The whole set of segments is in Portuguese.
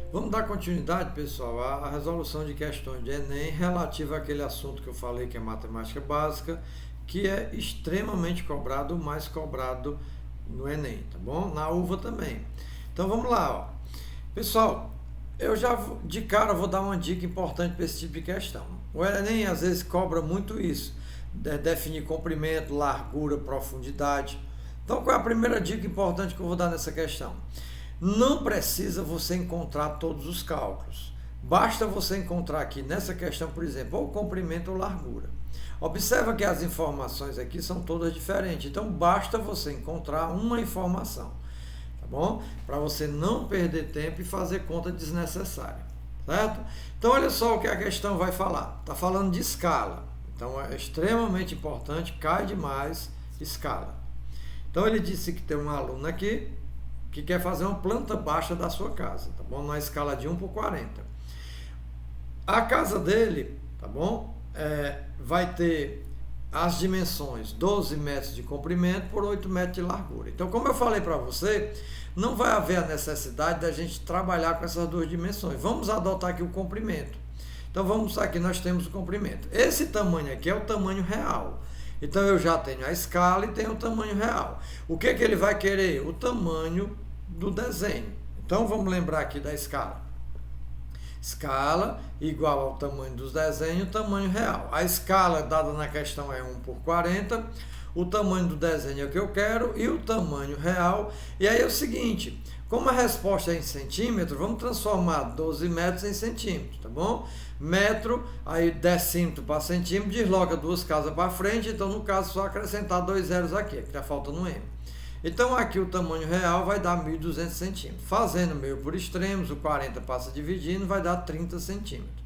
Vamos dar continuidade, pessoal, à resolução de questões de Enem relativa àquele assunto que eu falei, que é matemática básica, que é extremamente cobrado, o mais cobrado no Enem, tá bom? Na UVA também. Então vamos lá, ó. Pessoal, eu já de cara vou dar uma dica importante para esse tipo de questão. O Enem às vezes cobra muito isso, definir comprimento, largura, profundidade. Então qual é a primeira dica importante que eu vou dar nessa questão? Não precisa você encontrar todos os cálculos. Basta você encontrar aqui nessa questão, por exemplo, ou comprimento ou largura. Observa que as informações aqui são todas diferentes, então basta você encontrar uma informação, tá bom? Para você não perder tempo e fazer conta desnecessária, certo? Então olha só o que a questão vai falar. Está falando de escala, então é extremamente importante, cai demais escala. Então ele disse que tem um aluno aqui que quer fazer uma planta baixa da sua casa, tá bom? Na escala de 1 por 40. A casa dele, tá bom? Vai ter as dimensões 12 metros de comprimento por 8 metros de largura. Então, como eu falei para você, não vai haver a necessidade da gente trabalhar com essas duas dimensões. Vamos adotar aqui o comprimento. Então, vamos aqui, nós temos o comprimento. Esse tamanho aqui é o tamanho real. Então, eu já tenho a escala e tenho o tamanho real. O que ele vai querer? O tamanho do desenho. Então, vamos lembrar aqui da escala. Escala igual ao tamanho dos desenhos, tamanho real. A escala dada na questão é 1 por 40. O tamanho do desenho é o que eu quero e o tamanho real. E aí é o seguinte, como a resposta é em centímetro, vamos transformar 12 metros em centímetros, tá bom? Metro, aí decímetro para centímetro, desloca duas casas para frente, então no caso só acrescentar 2 zeros aqui, que está faltando um M. Então aqui o tamanho real vai dar 1.200 centímetros. Fazendo meio por extremos, o 40 passa dividindo, vai dar 30 centímetros.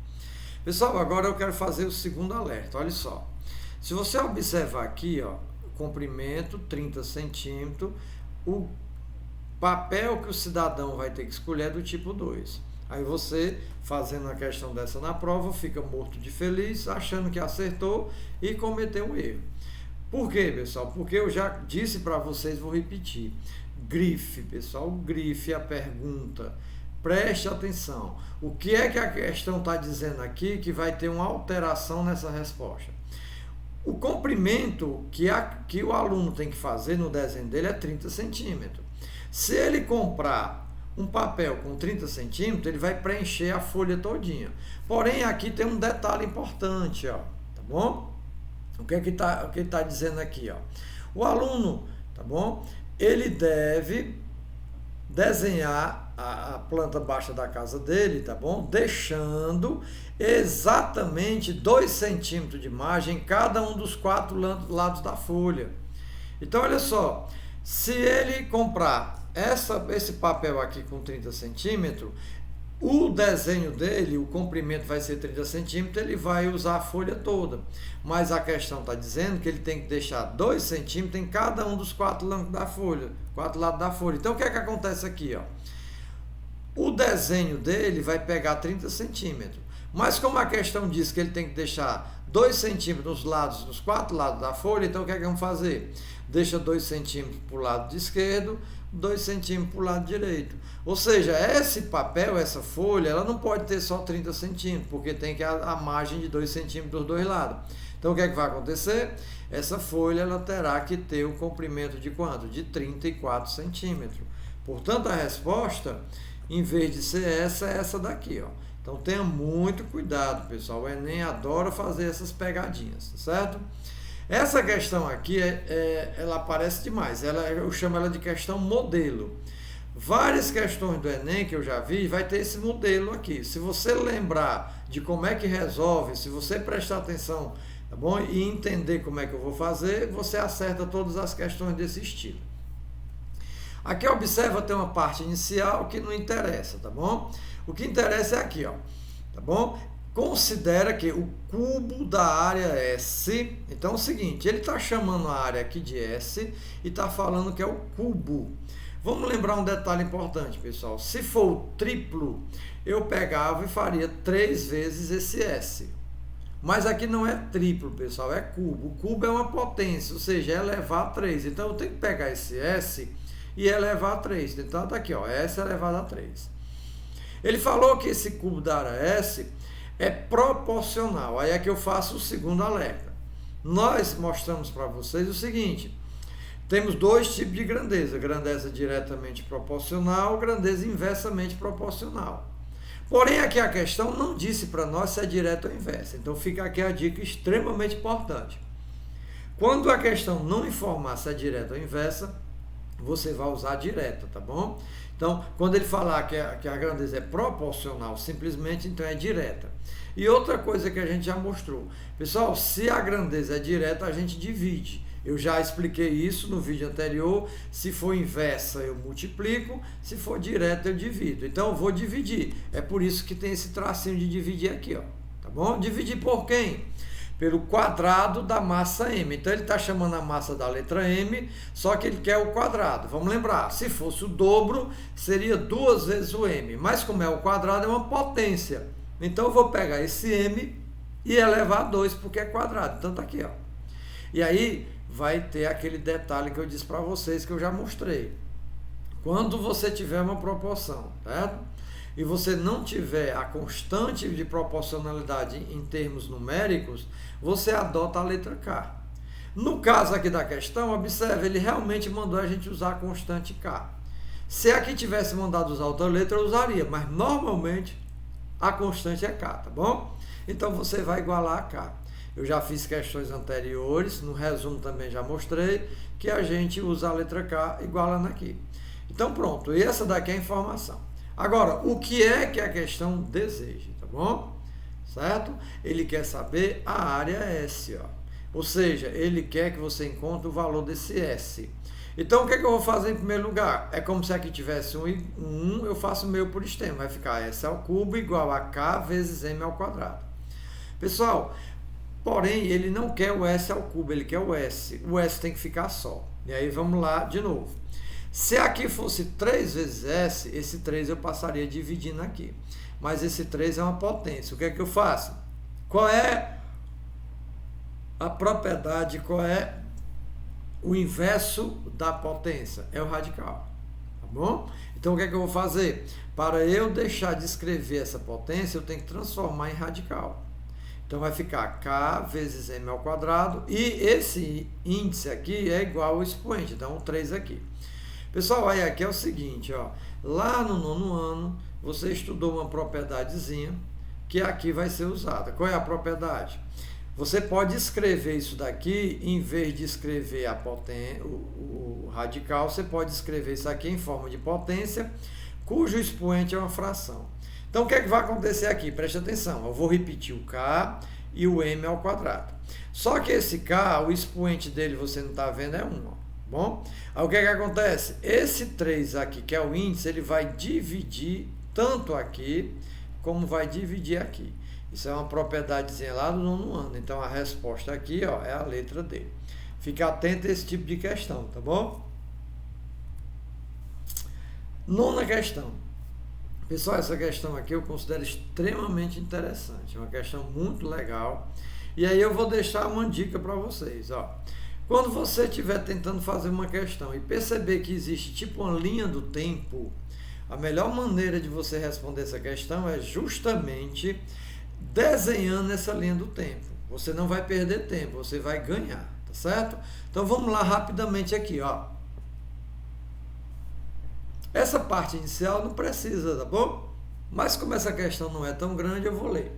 Pessoal, agora eu quero fazer o segundo alerta, olha só. Se você observar aqui, ó, comprimento 30 centímetros, o papel que o cidadão vai ter que escolher é do tipo 2. Aí você, fazendo uma questão dessa na prova, fica morto de feliz, achando que acertou e cometeu um erro. Por quê, pessoal? Porque eu já disse para vocês, vou repetir. Grife, pessoal, grife a pergunta. Preste atenção. O que é que a questão está dizendo aqui que vai ter uma alteração nessa resposta? O comprimento que o aluno tem que fazer no desenho dele é 30 centímetros. Se ele comprar um papel com 30 centímetros, ele vai preencher a folha todinha. Porém, aqui tem um detalhe importante, ó, tá bom? O que está dizendo aqui, ó? O aluno, tá bom? Ele deve desenhar a planta baixa da casa dele, tá bom? Deixando exatamente 2 centímetros de margem em cada um dos 4 lados da folha. Então, olha só, se ele comprar esse papel aqui com 30 centímetros, o desenho dele, o comprimento vai ser 30 centímetros, ele vai usar a folha toda. Mas a questão está dizendo que ele tem que deixar 2 centímetros em cada um dos 4 lados da folha. 4 lados da folha. Então, o que é que acontece aqui, ó? O desenho dele vai pegar 30 centímetros. Mas como a questão diz que ele tem que deixar 2 centímetros nos lados, nos 4 lados da folha, então o que é que vamos fazer? Deixa 2 centímetros para o lado esquerdo, 2 centímetros para o lado direito. Ou seja, esse papel, essa folha, ela não pode ter só 30 centímetros, porque tem que a margem de 2 centímetros dos dois lados. Então, o que é que vai acontecer? Essa folha ela terá que ter o comprimento de quanto? De 34 centímetros. Portanto, a resposta, em vez de ser essa, é essa daqui, ó. Então, tenha muito cuidado, pessoal. O Enem adora fazer essas pegadinhas, certo? Essa questão aqui, ela aparece demais. Eu chamo ela de questão modelo. Várias questões do Enem que eu já vi, vai ter esse modelo aqui. Se você lembrar de como é que resolve, se você prestar atenção, tá bom? E entender como é que eu vou fazer, você acerta todas as questões desse estilo. Aqui, observa, tem uma parte inicial que não interessa, tá bom? O que interessa é aqui, ó, tá bom? Considera que o cubo da área S, então é o seguinte, ele está chamando a área aqui de S e está falando que é o cubo. Vamos lembrar um detalhe importante, pessoal. Se for o triplo, eu pegava e faria 3 vezes esse S. Mas aqui não é triplo, pessoal, é cubo. O cubo é uma potência, ou seja, é elevado a 3. Então eu tenho que pegar esse S e elevar a 3. Então tá aqui, ó, S elevado a 3. Ele falou que esse cubo da área S é proporcional. Aí é que eu faço o segundo alerta. Nós mostramos para vocês o seguinte: temos dois tipos de grandeza: grandeza diretamente proporcional, grandeza inversamente proporcional. Porém, aqui a questão não disse para nós se é direta ou inversa. Então fica aqui a dica extremamente importante. Quando a questão não informar se é direta ou inversa, você vai usar direta, tá bom? Então, quando ele falar que a grandeza é proporcional, simplesmente, então é direta. E outra coisa que a gente já mostrou. Pessoal, se a grandeza é direta, a gente divide. Eu já expliquei isso no vídeo anterior. Se for inversa, eu multiplico. Se for direta, eu divido. Então, eu vou dividir. É por isso que tem esse tracinho de dividir aqui, ó. Tá bom? Dividir por quem? Pelo quadrado da massa M. Então, ele está chamando a massa da letra M, só que ele quer o quadrado. Vamos lembrar, se fosse o dobro, seria 2 vezes o M. Mas como é o quadrado, é uma potência. Então, eu vou pegar esse M e elevar a 2, porque é quadrado. Então, tá aqui, ó. E aí, vai ter aquele detalhe que eu disse para vocês, que eu já mostrei. Quando você tiver uma proporção, certo? E você não tiver a constante de proporcionalidade em termos numéricos, você adota a letra K. No caso aqui da questão, observe, ele realmente mandou a gente usar a constante K. Se aqui tivesse mandado usar outra letra, eu usaria, mas normalmente a constante é K, tá bom? Então você vai igualar a K. Eu já fiz questões anteriores, no resumo também já mostrei, que a gente usa a letra K igualando aqui. Então pronto, e essa daqui é a informação. Agora, o que é que a questão deseja, tá bom? Certo? Ele quer saber a área S, ó. Ou seja, ele quer que você encontre o valor desse S. Então, o que é que eu vou fazer em primeiro lugar? É como se aqui tivesse um 1, eu faço meio por extremo. Vai ficar S ao cubo igual a K vezes M ao quadrado. Pessoal, porém, ele não quer o S ao cubo, ele quer o S. O S tem que ficar só. E aí, vamos lá de novo. Se aqui fosse 3 vezes S, esse 3 eu passaria dividindo aqui. Mas esse 3 é uma potência. O que é que eu faço? Qual é a propriedade, qual é o inverso da potência? É o radical. Tá bom? Então, o que é que eu vou fazer? Para eu deixar de escrever essa potência, eu tenho que transformar em radical. Então, vai ficar K vezes M ao quadrado. E esse índice aqui é igual ao expoente. Então, 3 aqui. Pessoal, aí aqui é o seguinte, ó, lá no 9º ano, você estudou uma propriedadezinha que aqui vai ser usada. Qual é a propriedade? Você pode escrever isso daqui, em vez de escrever o radical, você pode escrever isso aqui em forma de potência, cujo expoente é uma fração. Então, o que é que vai acontecer aqui? Preste atenção, eu vou repetir o K e o M ao quadrado. Só que esse K, o expoente dele, você não está vendo, é 1, ó. Bom, aí o que é que acontece? Esse 3 aqui, que é o índice, ele vai dividir tanto aqui, como vai dividir aqui. Isso é uma propriedadezinha lá do 9º ano. Então, a resposta aqui, ó, é a letra D. Fique atento a esse tipo de questão, tá bom? 9ª questão. Pessoal, essa questão aqui eu considero extremamente interessante. É uma questão muito legal. E aí eu vou deixar uma dica para vocês, ó. Quando você estiver tentando fazer uma questão e perceber que existe tipo uma linha do tempo, a melhor maneira de você responder essa questão é justamente desenhando essa linha do tempo. Você não vai perder tempo, você vai ganhar, tá certo? Então vamos lá rapidamente aqui, ó. Essa parte inicial não precisa, tá bom? Mas como essa questão não é tão grande, eu vou ler.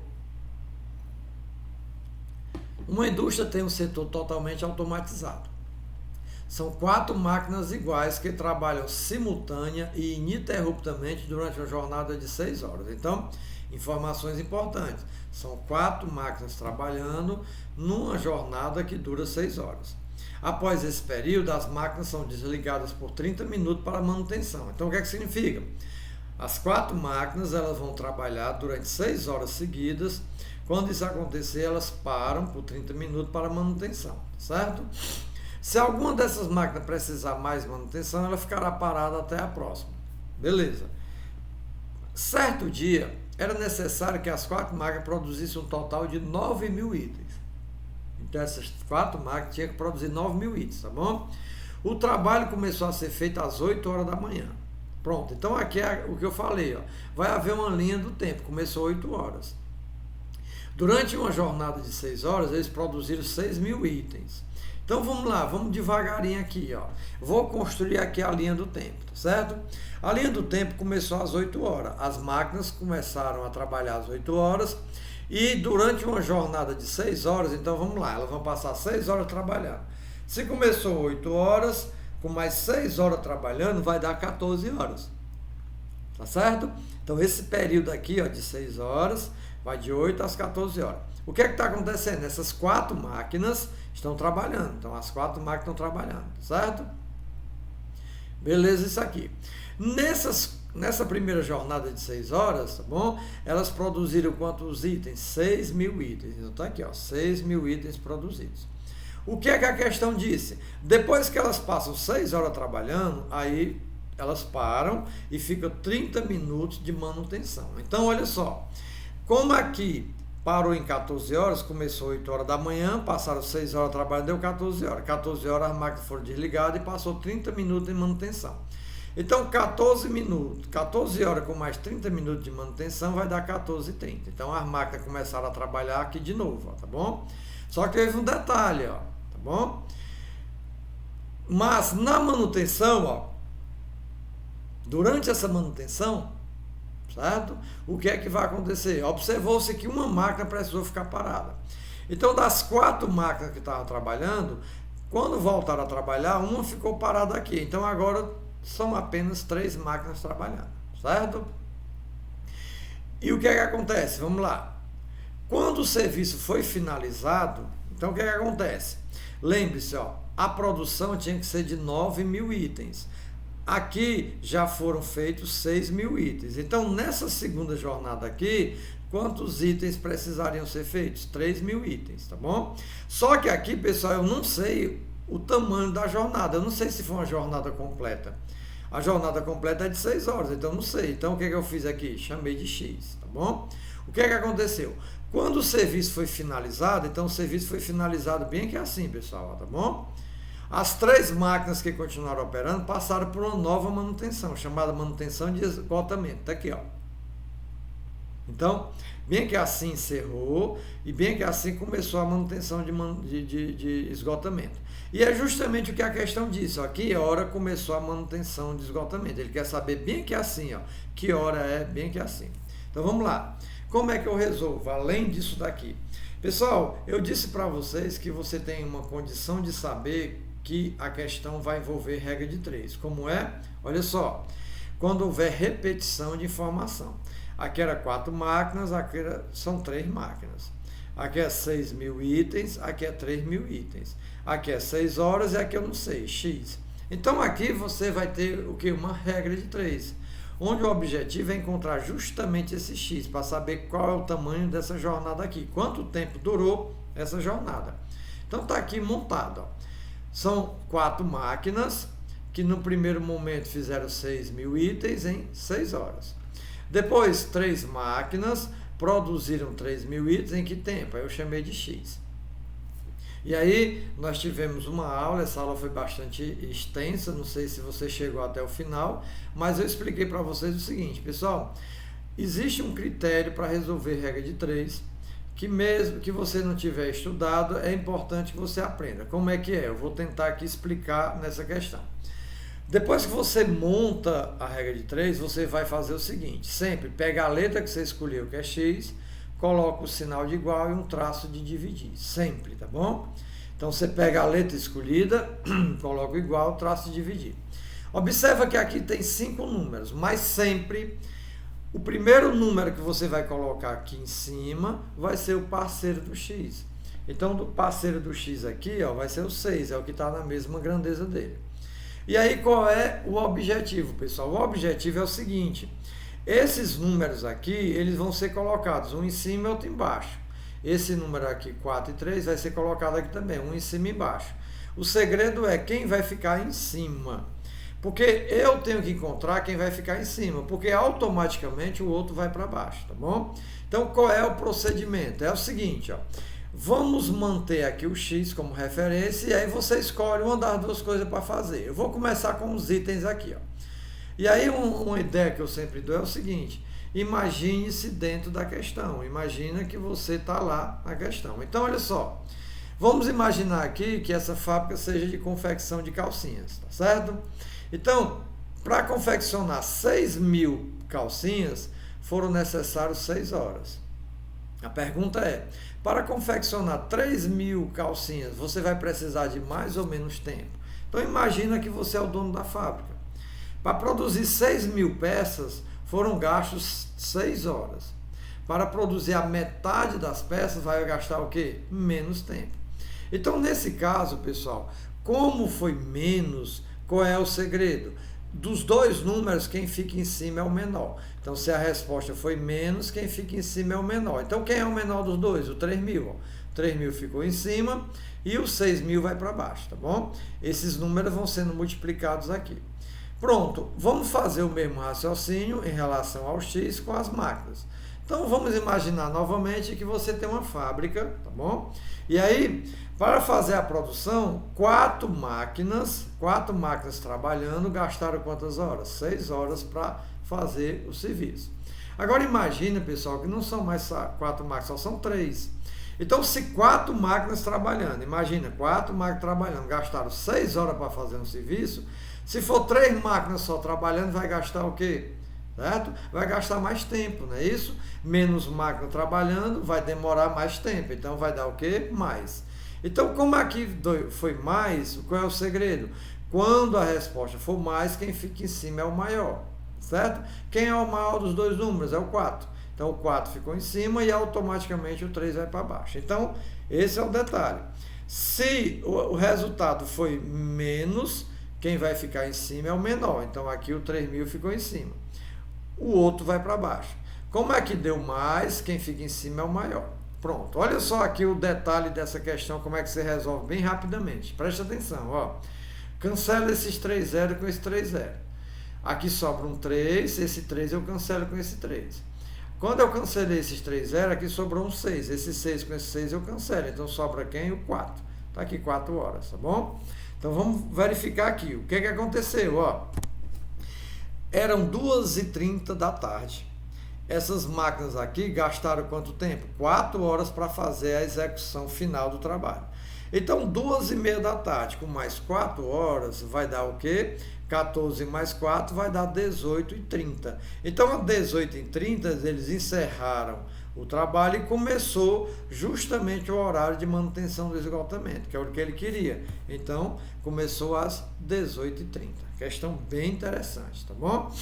Uma indústria tem um setor totalmente automatizado. São 4 máquinas iguais que trabalham simultânea e ininterruptamente durante uma jornada de 6 horas. Então, informações importantes. São 4 máquinas trabalhando numa jornada que dura 6 horas. Após esse período, as máquinas são desligadas por 30 minutos para manutenção. Então, o que é que significa? As 4 máquinas elas vão trabalhar durante 6 horas seguidas. Quando isso acontecer, elas param por 30 minutos para manutenção, certo? Se alguma dessas máquinas precisar mais manutenção, ela ficará parada até a próxima. Beleza. Certo dia, era necessário que as 4 máquinas produzissem um total de 9.000 itens. Então, essas 4 máquinas tinham que produzir 9.000 itens, tá bom? O trabalho começou a ser feito às 8 horas da manhã. Pronto, então aqui é o que eu falei, ó. Vai haver uma linha do tempo, começou 8 horas. Durante uma jornada de 6 horas, eles produziram 6.000 itens. Então vamos lá, vamos devagarinho aqui, ó. Vou construir aqui a linha do tempo, tá certo? A linha do tempo começou às 8 horas. As máquinas começaram a trabalhar às 8 horas e durante uma jornada de 6 horas, então vamos lá, elas vão passar 6 horas trabalhando. Se começou 8 horas, com mais 6 horas trabalhando, vai dar 14 horas. Tá certo? Então esse período aqui, ó, de 6 horas, vai de 8 às 14 horas. O que é que está acontecendo? Essas 4 máquinas estão trabalhando. Então as 4 máquinas estão trabalhando, certo? Beleza, isso aqui. Nessa primeira jornada de 6 horas, tá bom? Elas produziram quantos itens? 6.000 itens. Então tá aqui, ó, 6.000 itens produzidos. O que é que a questão disse? Depois que elas passam 6 horas trabalhando, aí elas param e ficam 30 minutos de manutenção. Então, olha só, como aqui parou em 14 horas, começou 8 horas da manhã, passaram 6 horas trabalhando, deu 14 horas. 14 horas as máquinas foram desligadas e passou 30 minutos de manutenção. Então, 14 minutos, 14 horas com mais 30 minutos de manutenção vai dar 14h30. Então, as máquinas começaram a trabalhar aqui de novo, ó, tá bom? Só que teve um detalhe, ó, tá bom? Mas na manutenção, ó, durante essa manutenção, certo? O que é que vai acontecer? Observou-se que uma máquina precisou ficar parada. Então, das 4 máquinas que estavam trabalhando, quando voltaram a trabalhar, uma ficou parada aqui. Então, agora são apenas 3 máquinas trabalhando, certo? E o que é que acontece? Vamos lá. Quando o serviço foi finalizado, então o que é que acontece? Lembre-se, ó, a produção tinha que ser de 9.000 itens. Aqui já foram feitos 6.000 itens. Então, nessa segunda jornada aqui, quantos itens precisariam ser feitos? 3.000 itens, tá bom? Só que aqui, pessoal, eu não sei o tamanho da jornada. Eu não sei se foi uma jornada completa. A jornada completa é de 6 horas, então eu não sei. Então, o que é que eu fiz aqui? Chamei de X, tá bom? O que é que aconteceu? Quando o serviço foi finalizado, então o serviço foi finalizado bem que assim, pessoal, tá bom? As 3 máquinas que continuaram operando passaram por uma nova manutenção, chamada manutenção de esgotamento. Tá aqui, ó. Então, bem que assim encerrou e bem que assim começou a manutenção de esgotamento. E é justamente o que a questão disse, ó, que hora começou a manutenção de esgotamento. Ele quer saber bem que assim, ó, que hora é bem que assim. Então vamos lá. Como é que eu resolvo, além disso daqui? Pessoal, eu disse para vocês que você tem uma condição de saber que a questão vai envolver regra de 3. Como é? Olha só, quando houver repetição de informação. Aqui era 4 máquinas, aqui são 3 máquinas. Aqui é 6.000 itens, aqui é 3.000 itens. Aqui é 6 horas e aqui eu não sei, X. Então aqui você vai ter o que? Uma regra de 3. Onde o objetivo é encontrar justamente esse X, para saber qual é o tamanho dessa jornada aqui. Quanto tempo durou essa jornada. Então está aqui montado, ó. São 4 máquinas que no primeiro momento fizeram 6.000 itens em 6 horas. Depois, 3 máquinas produziram 3.000 itens em que tempo? Aí eu chamei de X. E aí nós tivemos uma aula, essa aula foi bastante extensa, não sei se você chegou até o final, mas eu expliquei para vocês o seguinte, pessoal, existe um critério para resolver regra de 3, que mesmo que você não tiver estudado, é importante que você aprenda. Como é que é? Eu vou tentar aqui explicar nessa questão. Depois que você monta a regra de 3, você vai fazer o seguinte, sempre pega a letra que você escolheu, que é X, coloca o sinal de igual e um traço de dividir, sempre, tá bom? Então você pega a letra escolhida, coloca o igual, traço de dividir. Observa que aqui tem 5 números, mas sempre o primeiro número que você vai colocar aqui em cima vai ser o parceiro do X. Então, do parceiro do X aqui, ó, vai ser o 6, é o que está na mesma grandeza dele. E aí, qual é o objetivo, pessoal? O objetivo é o seguinte, esses números aqui, eles vão ser colocados um em cima e outro embaixo. Esse número aqui, 4 e 3, vai ser colocado aqui também, um em cima e embaixo. O segredo é quem vai ficar em cima. Porque eu tenho que encontrar quem vai ficar em cima, porque automaticamente o outro vai para baixo, tá bom? Então, qual é o procedimento? É o seguinte, ó. Vamos manter aqui o X como referência e aí você escolhe uma das duas coisas para fazer. Eu vou começar com os itens aqui, ó. E aí uma ideia que eu sempre dou é o seguinte: imagine-se dentro da questão, imagina que você está lá na questão. Então olha só, vamos imaginar aqui que essa fábrica seja de confecção de calcinhas, tá certo? Então, para confeccionar 6.000 calcinhas, foram necessárias 6 horas. A pergunta é, para confeccionar 3.000 calcinhas, você vai precisar de mais ou menos tempo? Então imagina que você é o dono da fábrica. Para produzir 6.000 peças, foram gastos 6 horas. Para produzir a metade das peças, vai gastar o quê? Menos tempo. Então, nesse caso, pessoal, como foi menos, qual é o segredo? Dos dois números, quem fica em cima é o menor. Então, se a resposta foi menos, quem fica em cima é o menor. Então, quem é o menor dos dois? O 3.000. 3.000 ficou em cima e o 6.000 vai para baixo, tá bom? Esses números vão sendo multiplicados aqui. Pronto, vamos fazer o mesmo raciocínio em relação ao X com as máquinas. Então, vamos imaginar novamente que você tem uma fábrica, tá bom? E aí, para fazer a produção, 4 máquinas trabalhando, gastaram quantas horas? 6 horas para fazer o serviço. Agora, imagine, pessoal, que não são mais 4 máquinas, só são 3. Então, se 4 máquinas trabalhando, imagina, 4 máquinas trabalhando, gastaram 6 horas para fazer um serviço, se for 3 máquinas só trabalhando, vai gastar o quê? Certo? Vai gastar mais tempo, não é isso? Menos máquina trabalhando, vai demorar mais tempo. Então, vai dar o quê? Mais. Então, como aqui foi mais, qual é o segredo? Quando a resposta for mais, quem fica em cima é o maior, certo? Quem é o maior dos dois números? É o 4. Então, o 4 ficou em cima e automaticamente o 3 vai para baixo. Então, esse é o detalhe. Se o resultado foi menos, quem vai ficar em cima é o menor. Então, aqui o 3.000 ficou em cima. O outro vai para baixo. Como é que deu mais, quem fica em cima é o maior. Pronto, olha só aqui o detalhe dessa questão, como é que você resolve bem rapidamente. Preste atenção, ó. Cancela esses 3 0 com esse 3 0. Aqui sobra um 3, esse 3 eu cancelo com esse 3. Quando eu cancelei esses 3 0, aqui sobrou um 6. Esse 6 com esse 6 eu cancelo. Então sobra quem? O 4. Está aqui 4 horas, tá bom? Então vamos verificar aqui. O que aconteceu? Ó, eram 2h30 da tarde. Essas máquinas aqui gastaram quanto tempo? 4 horas para fazer a execução final do trabalho. Então 2h30 da tarde com mais 4 horas vai dar o quê? 14 mais 4 vai dar 18h30. Então, às 18h30, eles encerraram o trabalho e começou justamente o horário de manutenção do esgotamento, que é o que ele queria. Então, começou às 18h30. Questão bem interessante, tá bom?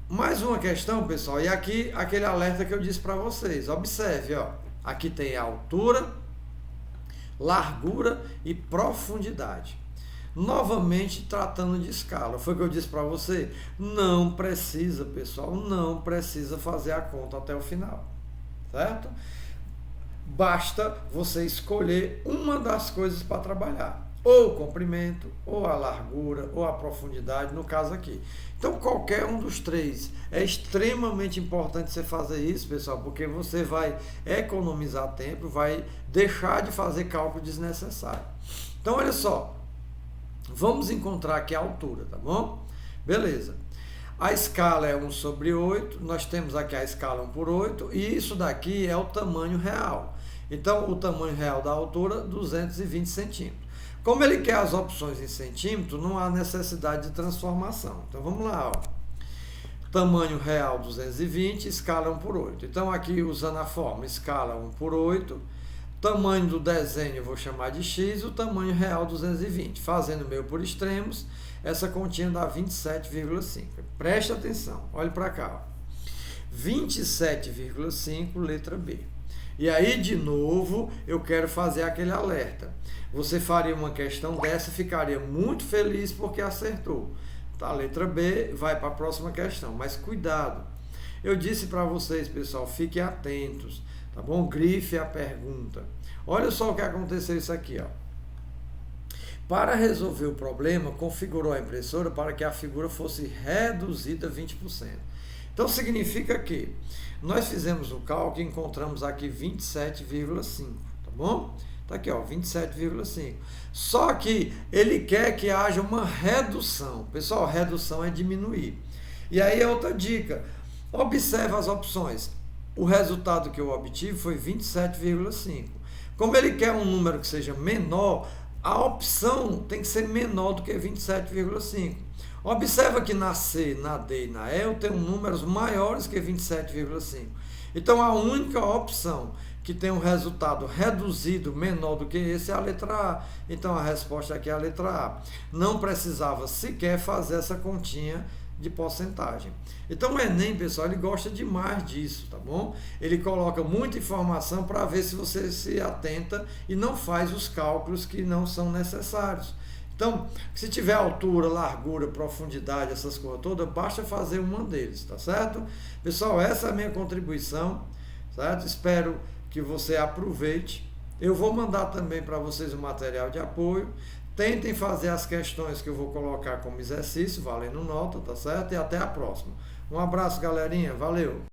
Mais uma questão, pessoal, e aqui aquele alerta que eu disse para vocês. Observe, ó, aqui tem a altura, largura e profundidade. Novamente tratando de escala. Foi o que eu disse para você? Não precisa, pessoal, não precisa fazer a conta até o final, certo? Basta você escolher uma das coisas para trabalhar, ou o comprimento, ou a largura, ou a profundidade, no caso aqui. Então, qualquer um dos 3. É extremamente importante você fazer isso, pessoal, porque você vai economizar tempo, vai deixar de fazer cálculo desnecessário. Então, olha só. Vamos encontrar aqui a altura, tá bom? Beleza. A escala é 1/8, nós temos aqui a escala 1/8, e isso daqui é o tamanho real. Então, o tamanho real da altura, 220 centímetros. Como ele quer as opções em centímetros, não há necessidade de transformação. Então, vamos lá, ó. Tamanho real 220, escala 1/8. Então, aqui usando a forma escala 1/8, tamanho do desenho eu vou chamar de X, o tamanho real 220. Fazendo meio por extremos, essa continha dá 27,5. Preste atenção, olhe para cá. 27,5, letra B. E aí, de novo, eu quero fazer aquele alerta. Você faria uma questão dessa e ficaria muito feliz porque acertou. Tá, letra B, vai para a próxima questão. Mas cuidado. Eu disse para vocês, pessoal, fiquem atentos. Tá bom? Grife a pergunta. Olha só o que aconteceu isso aqui, ó. Para resolver o problema, configurou a impressora para que a figura fosse reduzida 20%. Então, significa que nós fizemos o cálculo e encontramos aqui 27,5, tá bom? Está aqui, ó, 27,5. Só que ele quer que haja uma redução. Pessoal, redução é diminuir. E aí é outra dica. Observe as opções. O resultado que eu obtive foi 27,5. Como ele quer um número que seja menor, a opção tem que ser menor do que 27,5. Observa que na C, na D e na E eu tenho números maiores que 27,5. Então a única opção que tem um resultado reduzido menor do que esse é a letra A. Então a resposta aqui é a letra A. Não precisava sequer fazer essa continha de porcentagem. Então o Enem, pessoal, ele gosta demais disso, tá bom? Ele coloca muita informação para ver se você se atenta e não faz os cálculos que não são necessários. Então, se tiver altura, largura, profundidade, essas coisas todas, basta fazer uma deles, tá certo? Pessoal, essa é a minha contribuição, certo? Espero que você aproveite. Eu vou mandar também para vocês o material de apoio. Tentem fazer as questões que eu vou colocar como exercício, valendo nota, tá certo? E até a próxima. Um abraço, galerinha. Valeu!